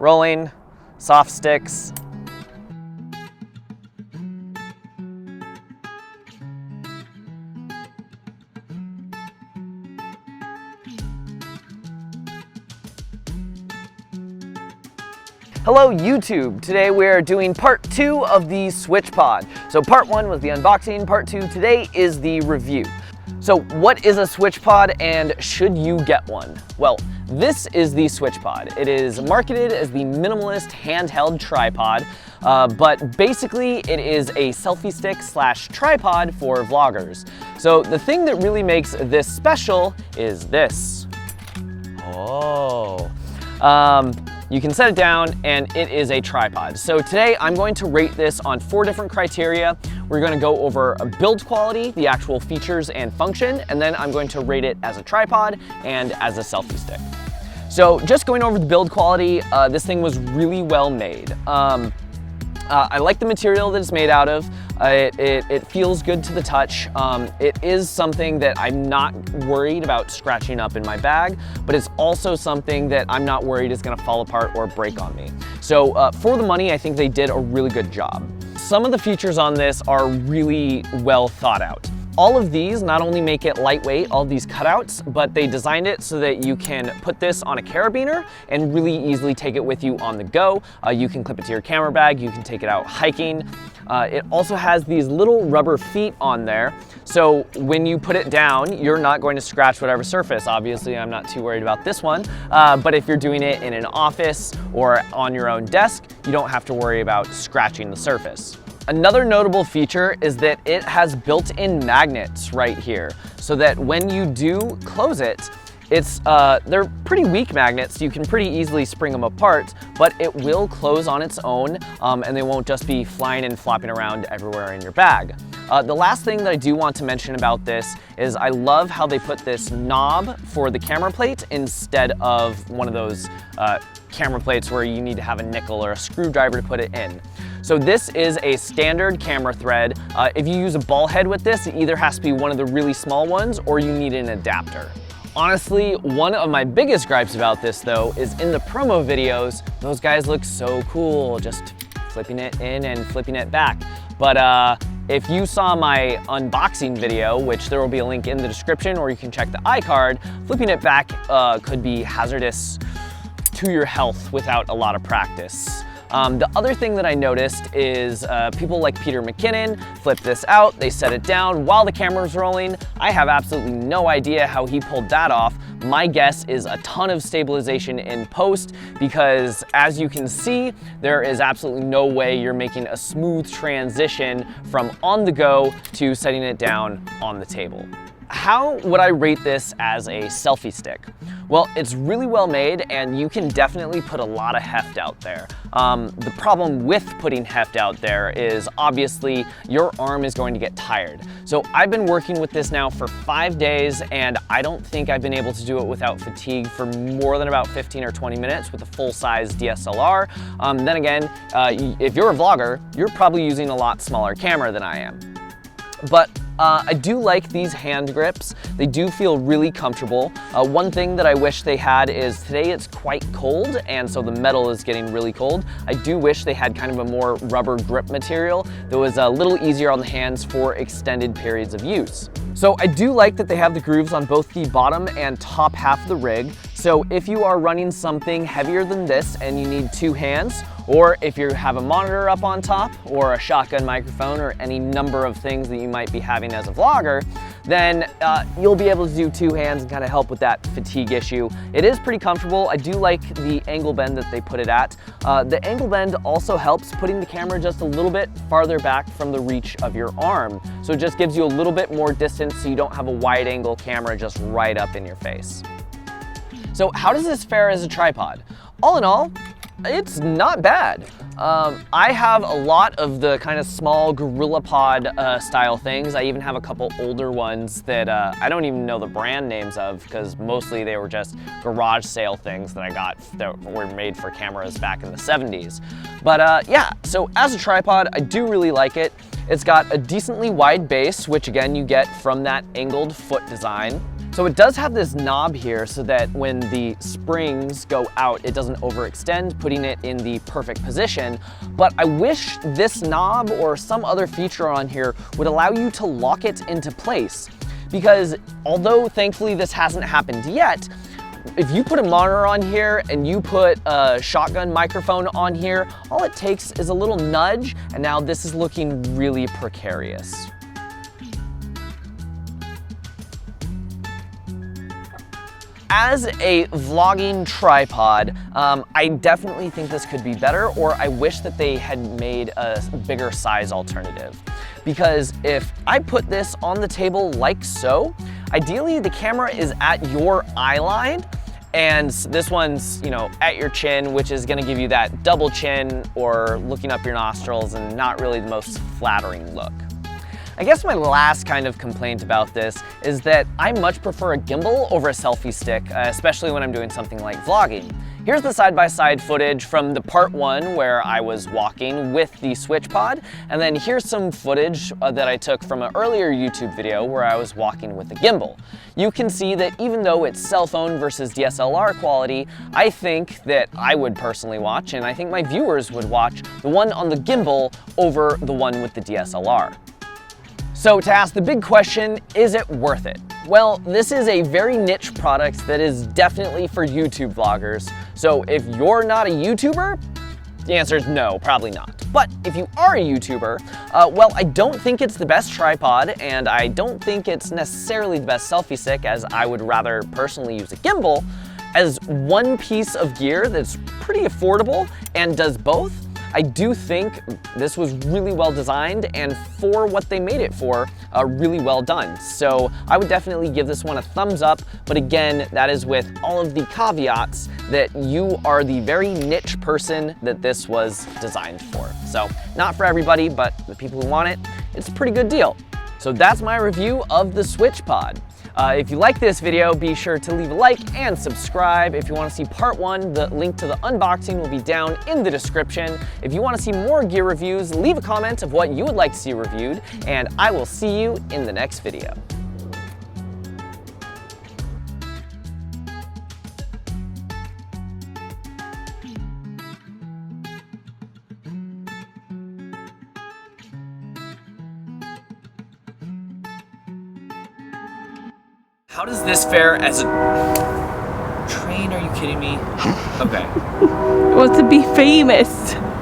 rolling, soft sticks. Hello YouTube! Today we are doing part 2 of the Switchpod. So part 1 was the unboxing, part 2 today is the review. So what is a Switchpod and should you get one? Well, this is the Switchpod. It is marketed as the minimalist handheld tripod, but basically it is a selfie stick / tripod for vloggers. So the thing that really makes this special is this. You can set it down and it is a tripod. So today I'm going to rate this on 4 different criteria. We're going to go over build quality, the actual features and function, and then I'm going to rate it as a tripod and as a selfie stick. So just going over the build quality, this thing was really well made. I like the material that it's made out of. It feels good to the touch. It is something that I'm not worried about scratching up in my bag, but it's also something that I'm not worried is gonna fall apart or break on me. So for the money, I think they did a really good job. Some of the features on this are really well thought out. All of these not only make it lightweight, all of these cutouts, but they designed it so that you can put this on a carabiner and really easily take it with you on the go. You can clip it to your camera bag, you can take it out hiking. It also has these little rubber feet on there, so when you put it down, you're not going to scratch whatever surface. Obviously, I'm not too worried about this one, but if you're doing it in an office or on your own desk, you don't have to worry about scratching the surface. Another notable feature is that it has built-in magnets right here, so that when you do close it, they're pretty weak magnets, so you can pretty easily spring them apart, but it will close on its own, and they won't just be flying and flopping around everywhere in your bag. The last thing that I do want to mention about this is I love how they put this knob for the camera plate instead of one of those camera plates where you need to have a nickel or a screwdriver to put it in. So this is a standard camera thread. If you use a ball head with this, it either has to be one of the really small ones or you need an adapter. Honestly, one of my biggest gripes about this though is in the promo videos, those guys look so cool, just flipping it in and flipping it back. But if you saw my unboxing video, which there will be a link in the description or you can check the iCard, flipping it back could be hazardous to your health without a lot of practice. The other thing that I noticed is people like Peter McKinnon flip this out, they set it down while the camera's rolling. I have absolutely no idea how he pulled that off. My guess is a ton of stabilization in post because as you can see, there is absolutely no way you're making a smooth transition from on the go to setting it down on the table. How would I rate this as a selfie stick? Well, it's really well made and you can definitely put a lot of heft out there. The problem with putting heft out there is obviously your arm is going to get tired. So I've been working with this now for 5 days and I don't think I've been able to do it without fatigue for more than about 15 or 20 minutes with a full-size DSLR. Then again, if you're a vlogger, you're probably using a lot smaller camera than I am. But I do like these hand grips. They do feel really comfortable. One thing that I wish they had is today it's quite cold and so the metal is getting really cold. I do wish they had kind of a more rubber grip material that was a little easier on the hands for extended periods of use. So I do like that they have the grooves on both the bottom and top half of the rig. So if you are running something heavier than this and you need 2 hands, or if you have a monitor up on top or a shotgun microphone or any number of things that you might be having as a vlogger, then you'll be able to do 2 hands and kind of help with that fatigue issue. It is pretty comfortable. I do like the angle bend that they put it at. The angle bend also helps putting the camera just a little bit farther back from the reach of your arm. So it just gives you a little bit more distance so you don't have a wide angle camera just right up in your face. So how does this fare as a tripod? All in all, it's not bad. I have a lot of the kind of small GorillaPod style things. I even have a couple older ones that I don't even know the brand names of because mostly they were just garage sale things that I got that were made for cameras back in the 70s. But yeah, so as a tripod, I do really like it. It's got a decently wide base, which again you get from that angled foot design. So it does have this knob here so that when the springs go out, it doesn't overextend, putting it in the perfect position. But I wish this knob or some other feature on here would allow you to lock it into place. Because although thankfully this hasn't happened yet, if you put a monitor on here and you put a shotgun microphone on here, all it takes is a little nudge, and now this is looking really precarious. As a vlogging tripod, I definitely think this could be better, or I wish that they had made a bigger size alternative. Because if I put this on the table like so, ideally the camera is at your eye line, and this one's, you know, at your chin, which is gonna give you that double chin or looking up your nostrils, and not really the most flattering look. I guess my last kind of complaint about this is that I much prefer a gimbal over a selfie stick, especially when I'm doing something like vlogging. Here's the side-by-side footage from the part 1 where I was walking with the Switchpod, and then here's some footage that I took from an earlier YouTube video where I was walking with the gimbal. You can see that even though it's cell phone versus DSLR quality, I think that I would personally watch, and I think my viewers would watch, the one on the gimbal over the one with the DSLR. So to ask the big question, is it worth it? Well, this is a very niche product that is definitely for YouTube vloggers. So if you're not a YouTuber, the answer is no, probably not. But if you are a YouTuber, well, I don't think it's the best tripod, and I don't think it's necessarily the best selfie stick, as I would rather personally use a gimbal. As one piece of gear that's pretty affordable and does both, I do think this was really well designed, and for what they made it for, really well done. So I would definitely give this one a thumbs up, but again, that is with all of the caveats that you are the very niche person that this was designed for. So not for everybody, but the people who want it, it's a pretty good deal. So that's my review of the Switchpod. If you like this video, be sure to leave a like and subscribe. If you want to see part 1, the link to the unboxing will be down in the description. If you want to see more gear reviews, leave a comment of what you would like to see reviewed, and I will see you in the next video. How does this fare as a train? Are you kidding me? Okay. Well, to be famous.